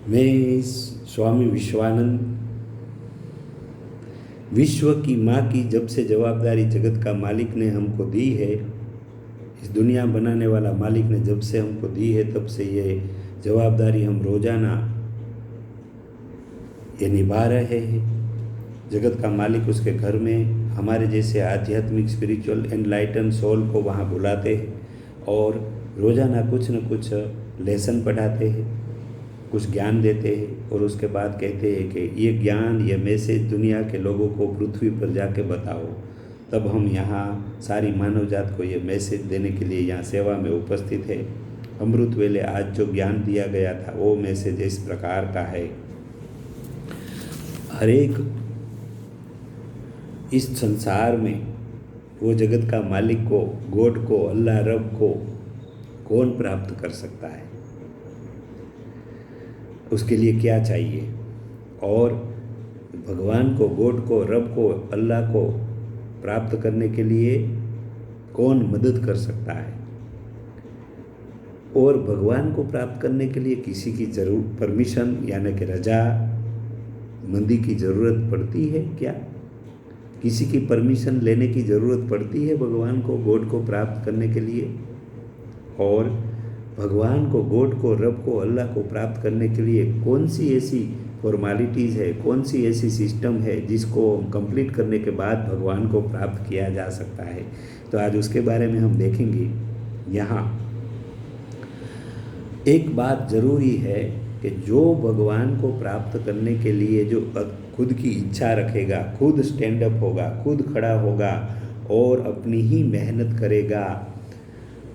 मैं स्वामी विश्वानंद, विश्व की माँ की जब से जवाबदारी जगत का मालिक ने हमको दी है, इस दुनिया बनाने वाला मालिक ने जब से हमको दी है, तब से ये जवाबदारी हम रोज़ाना ये निभा रहे हैं। जगत का मालिक उसके घर में हमारे जैसे आध्यात्मिक स्पिरिचुअल एनलाइटन सोल को वहाँ बुलाते हैं और रोज़ाना कुछ न कुछ लेसन पढ़ाते हैं, कुछ ज्ञान देते हैं और उसके बाद कहते हैं कि ये ज्ञान, ये मैसेज दुनिया के लोगों को पृथ्वी पर जाके बताओ। तब हम यहाँ सारी मानव जात को ये मैसेज देने के लिए यहाँ सेवा में उपस्थित है। अमृत वेले आज जो ज्ञान दिया गया था वो मैसेज इस प्रकार का है। हर एक इस संसार में वो जगत का मालिक को, गॉड को, अल्लाह रब को कौन प्राप्त कर सकता है, उसके लिए क्या चाहिए, और भगवान को, गॉड को, रब को, अल्लाह को प्राप्त करने के लिए कौन मदद कर सकता है, और भगवान को प्राप्त करने के लिए किसी की परमिशन यानी कि रजा मंदी की ज़रूरत पड़ती है क्या? किसी की परमिशन लेने की ज़रूरत पड़ती है भगवान को, गॉड को प्राप्त करने के लिए? और भगवान को, गॉड को, रब को, अल्लाह को प्राप्त करने के लिए कौन सी ऐसी फॉर्मेलिटीज़ है, कौन सी ऐसी सिस्टम है जिसको कंप्लीट करने के बाद भगवान को प्राप्त किया जा सकता है? तो आज उसके बारे में हम देखेंगे। यहाँ एक बात ज़रूरी है कि जो भगवान को प्राप्त करने के लिए जो खुद की इच्छा रखेगा, खुद स्टैंड अप होगा, खुद खड़ा होगा और अपनी ही मेहनत करेगा,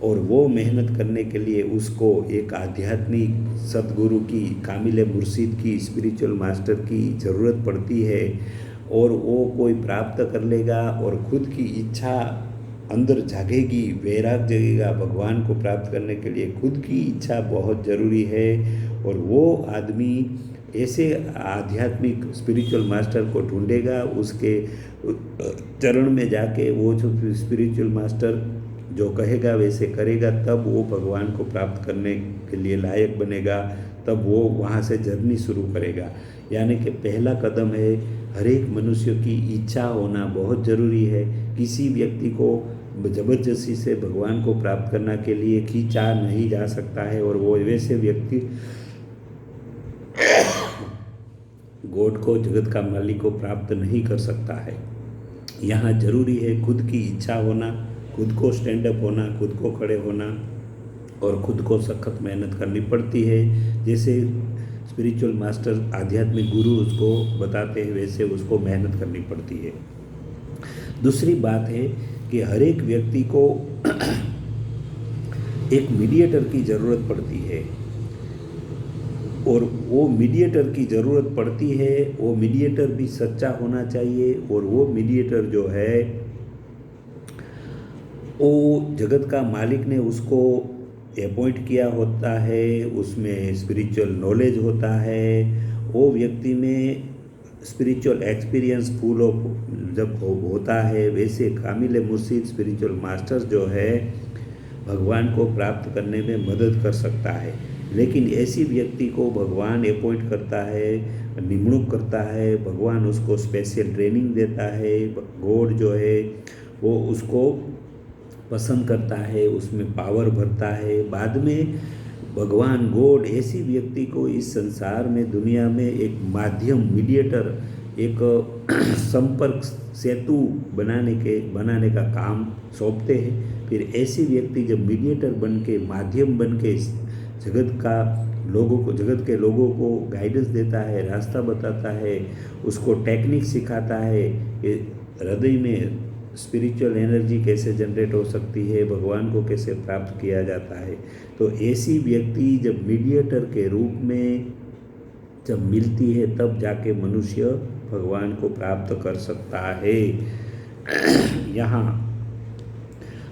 और वो मेहनत करने के लिए उसको एक आध्यात्मिक सतगुरु की, कामिल मुर्शिद की, स्पिरिचुअल मास्टर की ज़रूरत पड़ती है, और वो कोई प्राप्त कर लेगा और खुद की इच्छा अंदर जागेगी, वैराग जगेगा। भगवान को प्राप्त करने के लिए खुद की इच्छा बहुत ज़रूरी है, और वो आदमी ऐसे आध्यात्मिक स्पिरिचुअल मास्टर को ढूंढेगा, उसके चरण में जाके वो जो स्पिरिचुअल मास्टर जो कहेगा वैसे करेगा, तब वो भगवान को प्राप्त करने के लिए लायक बनेगा, तब वो वहाँ से जर्नी शुरू करेगा। यानी कि पहला कदम है, हर एक मनुष्य की इच्छा होना बहुत ज़रूरी है। किसी व्यक्ति को ज़बरदस्ती से भगवान को प्राप्त करने के लिए खींचा नहीं जा सकता है, और वो वैसे व्यक्ति गॉड को, जगत का मालिक को प्राप्त नहीं कर सकता है। यहाँ जरूरी है खुद की इच्छा होना, खुद को स्टैंड अप होना, खुद को खड़े होना, और खुद को सख्त मेहनत करनी पड़ती है। जैसे स्पिरिचुअल मास्टर, आध्यात्मिक गुरु उसको बताते हैं, वैसे उसको मेहनत करनी पड़ती है। दूसरी बात है कि हर एक व्यक्ति को एक मीडिएटर की ज़रूरत पड़ती है, और वो मीडिएटर की ज़रूरत पड़ती है, वो मीडिएटर भी सच्चा होना चाहिए, और वो मीडिएटर जो है वो जगत का मालिक ने उसको अपॉइंट किया होता है, उसमें स्पिरिचुअल नॉलेज होता है, वो व्यक्ति में स्पिरिचुअल एक्सपीरियंस फुल ऑफ जब होता है, वैसे कामिल मुर्शिद स्पिरिचुअल मास्टर जो है भगवान को प्राप्त करने में मदद कर सकता है। लेकिन ऐसी व्यक्ति को भगवान अपॉइंट करता है, निमणूक करता है, भगवान उसको स्पेशल ट्रेनिंग देता है, गॉड जो है वो उसको पसंद करता है, उसमें पावर भरता है। बाद में भगवान, गॉड ऐसी व्यक्ति को इस संसार में, दुनिया में एक माध्यम, मीडिएटर, एक संपर्क सेतु बनाने का काम सौंपते हैं। फिर ऐसी व्यक्ति जब मीडिएटर बन के, माध्यम बन के जगत के लोगों को गाइडेंस देता है, रास्ता बताता है, उसको टेक्निक सिखाता है कि हृदय में स्पिरिचुअल एनर्जी कैसे जनरेट हो सकती है, भगवान को कैसे प्राप्त किया जाता है। तो ऐसी व्यक्ति जब मीडिएटर के रूप में जब मिलती है, तब जाके मनुष्य भगवान को प्राप्त कर सकता है। यहाँ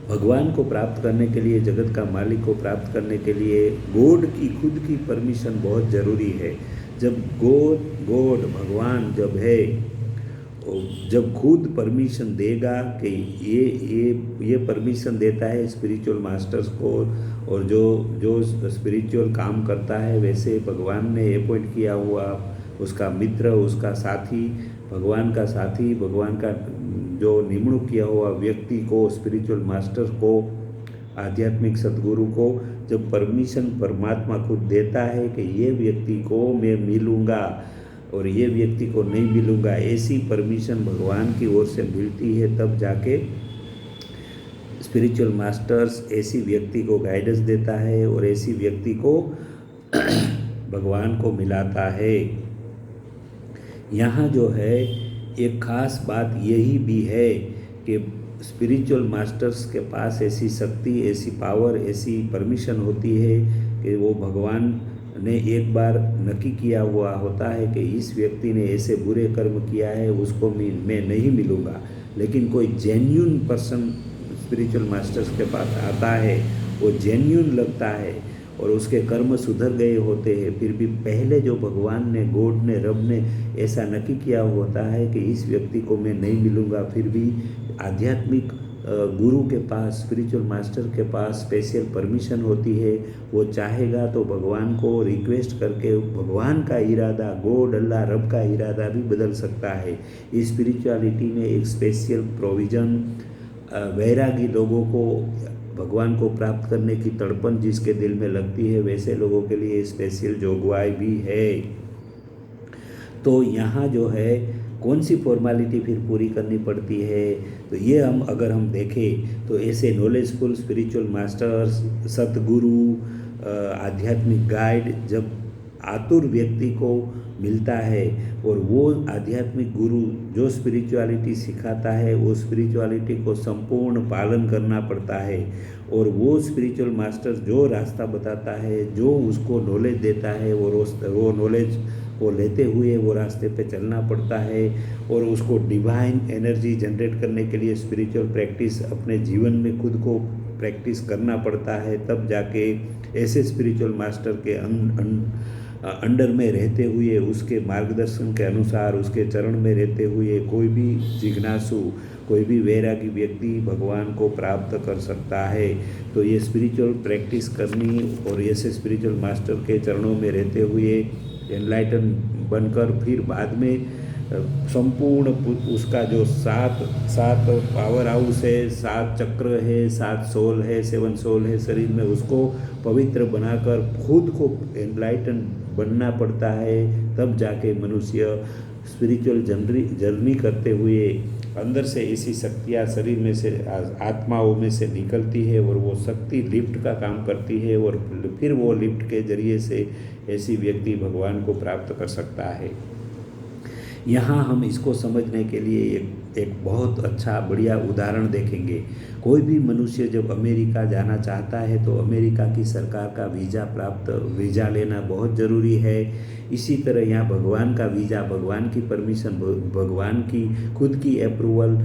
भगवान को प्राप्त करने के लिए, जगत का मालिक को प्राप्त करने के लिए गॉड की खुद की परमिशन बहुत ज़रूरी है। जब गॉड भगवान जब है, जब खुद परमिशन देगा कि ये परमिशन देता है स्पिरिचुअल मास्टर्स को, और जो जो स्पिरिचुअल काम करता है वैसे भगवान ने अपॉइंट किया हुआ उसका मित्र, उसका साथी, भगवान का साथी, भगवान का जो निमणूक किया हुआ व्यक्ति को, स्पिरिचुअल मास्टर को, आध्यात्मिक सदगुरु को जब परमिशन परमात्मा खुद देता है कि ये व्यक्ति को मैं मिलूँगा और ये व्यक्ति को नहीं मिलूँगा, ऐसी परमिशन भगवान की ओर से मिलती है, तब जाके स्पिरिचुअल मास्टर्स ऐसी व्यक्ति को गाइडेंस देता है और ऐसी व्यक्ति को भगवान को मिलाता है। यहाँ जो है एक ख़ास बात यही भी है कि स्पिरिचुअल मास्टर्स के पास ऐसी शक्ति, ऐसी पावर, ऐसी परमिशन होती है कि वो भगवान ने एक बार नक्की किया हुआ होता है कि इस व्यक्ति ने ऐसे बुरे कर्म किया है, उसको मैं नहीं मिलूँगा। लेकिन कोई जेन्यून पर्सन स्पिरिचुअल मास्टर्स के पास आता है, वो जेन्यून लगता है और उसके कर्म सुधर गए होते हैं, फिर भी पहले जो भगवान ने, गॉड ने, रब ने ऐसा नक्की किया होता है कि इस व्यक्ति को मैं नहीं मिलूँगा, फिर भी आध्यात्मिक गुरु के पास, स्पिरिचुअल मास्टर के पास स्पेशल परमिशन होती है। वो चाहेगा तो भगवान को रिक्वेस्ट करके भगवान का इरादा, गॉड, अल्लाह, रब का इरादा भी बदल सकता है। इस स्पिरिचुअलिटी में एक स्पेशल प्रोविज़न, वैरागी लोगों को भगवान को प्राप्त करने की तड़पन जिसके दिल में लगती है, वैसे लोगों के लिए स्पेशल जोगवाई भी है। तो यहाँ जो है कौन सी फॉर्मेलिटी फिर पूरी करनी पड़ती है, तो ये अगर हम देखें तो ऐसे नॉलेजफुल स्पिरिचुअल मास्टर्स, सतगुरु, आध्यात्मिक गाइड जब आतुर व्यक्ति को मिलता है और वो आध्यात्मिक गुरु जो स्पिरिचुअलिटी सिखाता है, वो स्पिरिचुअलिटी को संपूर्ण पालन करना पड़ता है। और वो स्पिरिचुअल मास्टर जो रास्ता बताता है, जो उसको नॉलेज देता है, वो नॉलेज वो लेते हुए वो रास्ते पे चलना पड़ता है। और उसको डिवाइन एनर्जी जनरेट करने के लिए स्पिरिचुअल प्रैक्टिस अपने जीवन में खुद को प्रैक्टिस करना पड़ता है, तब जाके ऐसे स्पिरिचुअल मास्टर के अंडर में रहते हुए, उसके मार्गदर्शन के अनुसार, उसके चरण में रहते हुए कोई भी जिज्ञासु, कोई भी वैरागी व्यक्ति भगवान को प्राप्त कर सकता है। तो ये स्पिरिचुअल प्रैक्टिस करनी और ऐसे स्पिरिचुअल मास्टर के चरणों में रहते हुए एनलाइटन बनकर फिर बाद में संपूर्ण उसका जो सात पावर हाउस है, 7 चक्र है, 7 सोल है, 7 सोल है शरीर में, उसको पवित्र बनाकर खुद को एनलाइटन बनना पड़ता है। तब जाके मनुष्य स्पिरिचुअल जर्नी करते हुए अंदर से ऐसी शक्तियाँ शरीर में से, आत्माओं में से निकलती है और वो शक्ति लिफ्ट का काम करती है और फिर वो लिफ्ट के जरिए से ऐसी व्यक्ति भगवान को प्राप्त कर सकता है। यहाँ हम इसको समझने के लिए एक बहुत अच्छा बढ़िया उदाहरण देखेंगे। कोई भी मनुष्य जब अमेरिका जाना चाहता है तो अमेरिका की सरकार का वीज़ा लेना बहुत ज़रूरी है। इसी तरह यहाँ भगवान का वीज़ा, भगवान की परमिशन, भगवान की खुद की अप्रूवल,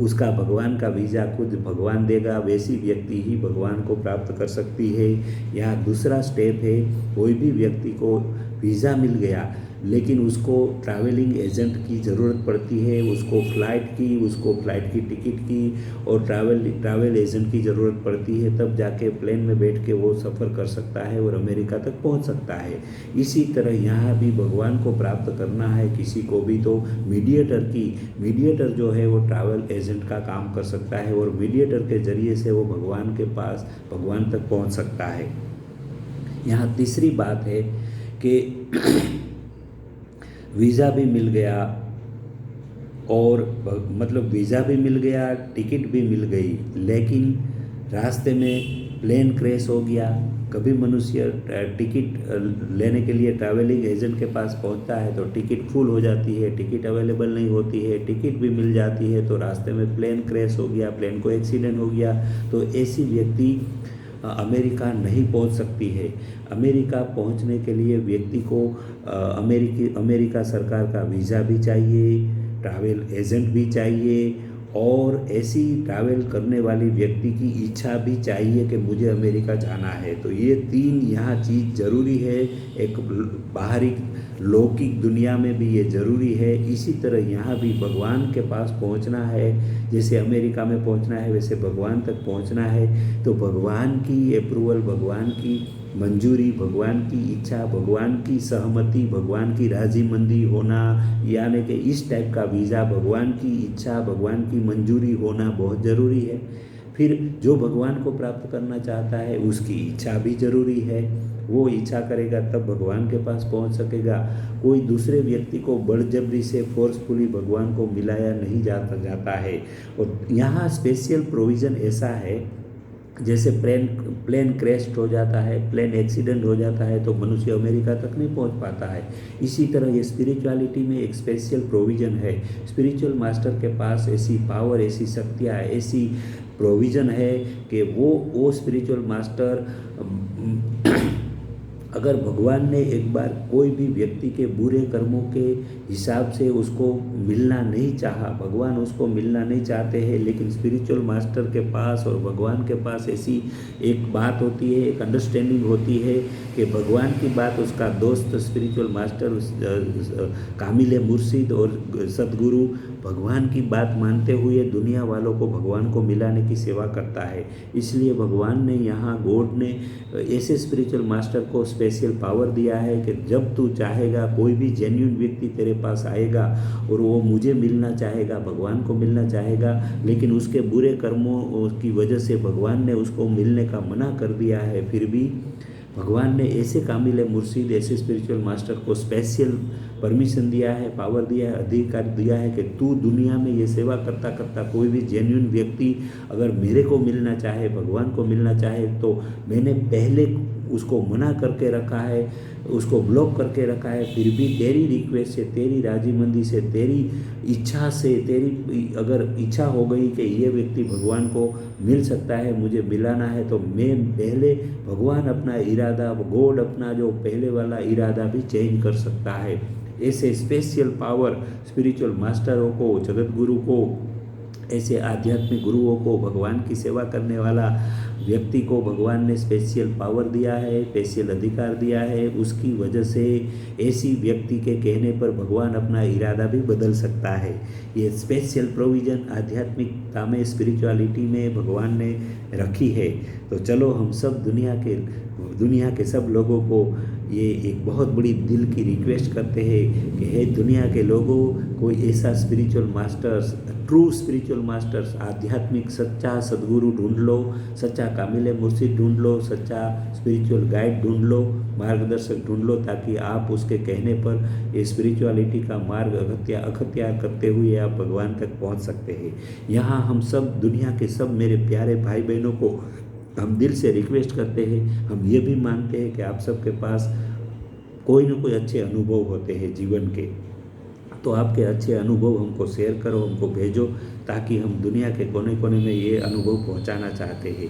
उसका भगवान का वीज़ा खुद भगवान देगा, वैसी व्यक्ति ही भगवान को प्राप्त कर सकती है। यहाँ दूसरा स्टेप है, कोई भी व्यक्ति को वीज़ा मिल गया लेकिन उसको ट्रैवलिंग एजेंट की ज़रूरत पड़ती है, उसको फ़्लाइट की टिकट की और ट्रैवल एजेंट की ज़रूरत पड़ती है, तब जाके प्लेन में बैठ के वो सफ़र कर सकता है और अमेरिका तक पहुंच सकता है। इसी तरह यहाँ भी भगवान को प्राप्त करना है किसी को भी, तो मीडिएटर जो है वो ट्रैवल एजेंट का काम कर सकता है और मीडिएटर के ज़रिए से वो भगवान के पास, भगवान तक पहुँच सकता है। यहाँ तीसरी बात है कि वीज़ा भी मिल गया और वीज़ा भी मिल गया, टिकट भी मिल गई, लेकिन रास्ते में प्लेन क्रैश हो गया। कभी मनुष्य टिकट लेने के लिए ट्रैवलिंग एजेंट के पास पहुंचता है तो टिकट फुल हो जाती है, टिकट अवेलेबल नहीं होती है, टिकट भी मिल जाती है तो रास्ते में प्लेन क्रैश हो गया, प्लेन को एक्सीडेंट हो गया, तो ऐसी व्यक्ति अमेरिका नहीं पहुंच सकती है। अमेरिका पहुंचने के लिए व्यक्ति को अमेरिका सरकार का वीज़ा भी चाहिए, ट्रैवल एजेंट भी चाहिए और ऐसी ट्रैवल करने वाली व्यक्ति की इच्छा भी चाहिए कि मुझे अमेरिका जाना है। तो ये 3 यहाँ चीज़ ज़रूरी है। एक बाहरी लौकिक दुनिया में भी ये ज़रूरी है, इसी तरह यहाँ भी भगवान के पास पहुँचना है। जैसे अमेरिका में पहुँचना है वैसे भगवान तक पहुँचना है। तो भगवान की अप्रूवल, भगवान की मंजूरी, भगवान की इच्छा, भगवान की सहमति, भगवान की राजीमंदी होना, यानी कि इस टाइप का वीज़ा, भगवान की इच्छा, भगवान की मंजूरी होना बहुत ज़रूरी है। फिर जो भगवान को प्राप्त करना चाहता है उसकी इच्छा भी ज़रूरी है। वो इच्छा करेगा तब भगवान के पास पहुंच सकेगा। कोई दूसरे व्यक्ति को बड़जबरी से फोर्सफुली भगवान को मिलाया नहीं जाता है। और यहाँ स्पेशल प्रोविज़न ऐसा है, जैसे प्लेन क्रैश हो जाता है, प्लेन एक्सीडेंट हो जाता है तो मनुष्य अमेरिका तक नहीं पहुंच पाता है। इसी तरह ये स्पिरिचुअलिटी में एक स्पेशल प्रोविज़न है। स्पिरिचुअल मास्टर के पास ऐसी पावर, ऐसी शक्तियाँ, ऐसी प्रोविज़न है कि वो स्पिरिचुअल मास्टर अगर भगवान ने एक बार कोई भी व्यक्ति के बुरे कर्मों के हिसाब से उसको मिलना नहीं चाहा, भगवान उसको मिलना नहीं चाहते हैं, लेकिन स्पिरिचुअल मास्टर के पास और भगवान के पास ऐसी एक बात होती है, एक अंडरस्टैंडिंग होती है कि भगवान की बात उसका दोस्त स्पिरिचुअल मास्टर कामिल मुर्शिद और सदगुरु भगवान की बात मानते हुए दुनिया वालों को भगवान को मिलाने की सेवा करता है। इसलिए भगवान ने यहाँ गॉड ने ऐसे स्पिरिचुअल मास्टर को स्पेशल पावर दिया है कि जब तू चाहेगा कोई भी जेन्युइन व्यक्ति तेरे पास आएगा और वो मुझे मिलना चाहेगा, भगवान को मिलना चाहेगा, लेकिन उसके बुरे कर्मों की वजह से भगवान ने उसको मिलने का मना कर दिया है, फिर भी भगवान ने ऐसे कामिल मुर्शिद, ऐसे स्पिरिचुअल मास्टर को स्पेशल परमिशन दिया है, पावर दिया है, अधिकार दिया है कि तू दुनिया में ये सेवा करता करता कोई भी जेन्युइन व्यक्ति अगर मेरे को मिलना चाहे, भगवान को मिलना चाहे, तो मैंने पहले उसको मना करके रखा है, उसको ब्लॉक करके रखा है, फिर भी तेरी रिक्वेस्ट से, तेरी राजीमंदी से, तेरी इच्छा से, तेरी अगर इच्छा हो गई कि ये व्यक्ति भगवान को मिल सकता है, मुझे मिलाना है, तो मैं पहले भगवान अपना इरादा, गॉड अपना जो पहले वाला इरादा भी चेंज कर सकता है। ऐसे स्पेशल पावर स्पिरिचुअल मास्टरों को, जगत गुरु को, ऐसे आध्यात्मिक गुरुओं को, भगवान की सेवा करने वाला व्यक्ति को भगवान ने स्पेशल पावर दिया है, स्पेशल अधिकार दिया है। उसकी वजह से ऐसी व्यक्ति के कहने पर भगवान अपना इरादा भी बदल सकता है। ये स्पेशल प्रोविज़न आध्यात्मिकता में, स्पिरिचुअलिटी में भगवान ने रखी है। तो चलो हम सब दुनिया के सब लोगों को ये एक बहुत बड़ी दिल की रिक्वेस्ट करते हैं कि हे दुनिया के लोगों, कोई ऐसा spiritual masters, true spiritual masters, आध्यात्मिक सच्चा सदगुरु ढूंढ लो, सच्चा कामिल मुर्शिद ढूंढ लो, सच्चा स्पिरिचुअल गाइड ढूंढ लो, मार्गदर्शक ढूंढ लो, ताकि आप उसके कहने पर ये स्पिरिचुअलिटी का मार्ग अख्तियार करते हुए आप भगवान तक पहुंच सकते हैं। यहाँ हम सब दुनिया के सब मेरे प्यारे भाई बहनों को हम दिल से रिक्वेस्ट करते हैं, हम ये भी मानते हैं कि आप सबके पास कोई ना कोई अच्छे अनुभव होते हैं जीवन के, तो आपके अच्छे अनुभव हमको शेयर करो, हमको भेजो, ताकि हम दुनिया के कोने कोने में ये अनुभव पहुंचाना चाहते हैं।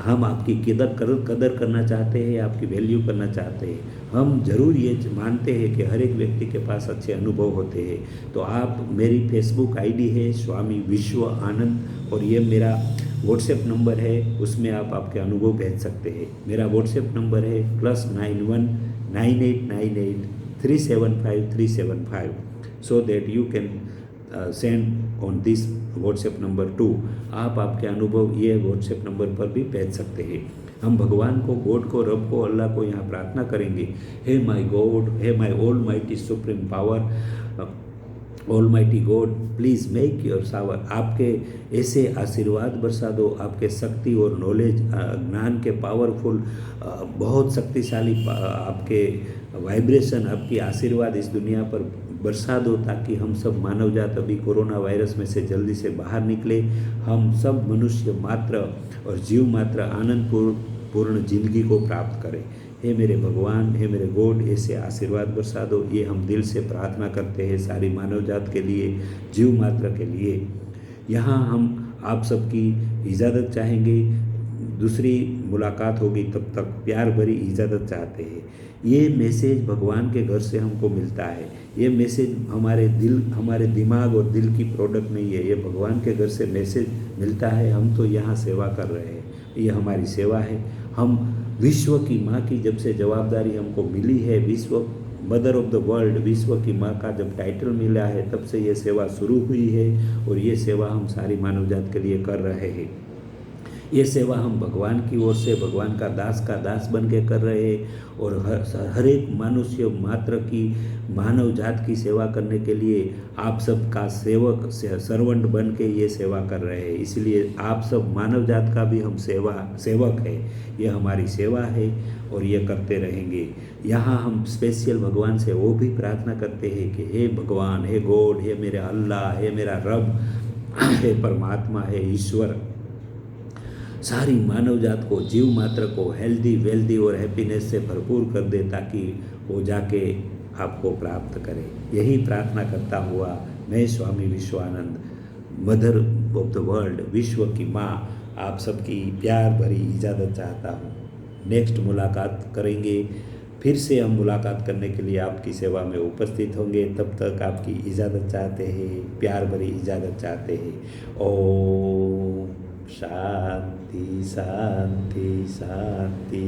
हम आपकी कदर करना चाहते हैं, आपकी वैल्यू करना चाहते हैं। हम ज़रूर ये मानते हैं कि हर एक व्यक्ति के पास अच्छे अनुभव होते हैं। तो आप, मेरी फेसबुक आईडी है स्वामी विश्व आनंद, और ये मेरा व्हाट्सएप नंबर है, उसमें आप आपके अनुभव भेज सकते हैं। मेरा व्हाट्सएप नंबर है +91 9898 375 375, so that you can send on this WhatsApp number too। आप आपके अनुभव ये व्हाट्सएप नंबर पर भी भेज सकते हैं। हम भगवान को, गॉड को, रब को, अल्लाह को यहाँ प्रार्थना करेंगे, हे माय गॉड, हे my almighty supreme power, almighty God, please make your shower. आपके ऐसे आशीर्वाद बरसा दो, आपके शक्ति और नॉलेज, ज्ञान के पावरफुल, बहुत शक्तिशाली आपके वाइब्रेशन, आपकी आशीर्वाद इस दुनिया पर बरसा दो, ताकि हम सब मानव जात अभी कोरोना वायरस में से जल्दी से बाहर निकले। हम सब मनुष्य मात्र और जीव मात्र आनंदपूर्ण जिंदगी को प्राप्त करें। हे मेरे भगवान, हे मेरे गॉड, ऐसे आशीर्वाद बरसा दो। ये हम दिल से प्रार्थना करते हैं सारी मानव जात के लिए, जीव मात्र के लिए। यहाँ हम आप सबकी इजाज़त चाहेंगे। दूसरी मुलाकात होगी, तब तक प्यार भरी इजाज़त चाहते हैं। ये मैसेज भगवान के घर से हमको मिलता है। ये मैसेज हमारे दिमाग और दिल की प्रोडक्ट नहीं है, ये भगवान के घर से मैसेज मिलता है। हम तो यहाँ सेवा कर रहे हैं, ये हमारी सेवा है। हम विश्व की माँ की जब से जवाबदारी हमको मिली है, विश्व मदर ऑफ द वर्ल्ड, विश्व की माँ का जब टाइटल मिला है, तब से ये सेवा शुरू हुई है और ये सेवा हम सारी मानव जात के लिए कर रहे हैं। ये सेवा हम भगवान की ओर से भगवान का दास बन के कर रहे हैं और हर एक मनुष्य मात्र की मानव जात की सेवा करने के लिए आप सब का सर्वेंट बन के ये सेवा कर रहे हैं। इसलिए आप सब मानव जात का भी हम सेवक है। ये हमारी सेवा है और ये करते रहेंगे। यहाँ हम स्पेशल भगवान से वो भी प्रार्थना करते हैं कि हे भगवान, हे गॉड, हे मेरे अल्लाह, हे मेरा रब, हे परमात्मा, हे ईश्वर, सारी मानव जात को, जीव मात्र को हेल्दी, वेल्दी और हैप्पीनेस से भरपूर कर दे, ताकि वो जाके आपको प्राप्त करे। यही प्रार्थना करता हुआ मैं Swami Vishwananda, mother of the world, विश्व की माँ, आप सबकी प्यार भरी इजाज़त चाहता हूँ। नेक्स्ट मुलाकात करेंगे, फिर से हम मुलाकात करने के लिए आपकी सेवा में उपस्थित होंगे। तब तक आपकी इजाज़त चाहते हैं, प्यार भरी इजाज़त चाहते हैं। ओम शांति शांति शांति।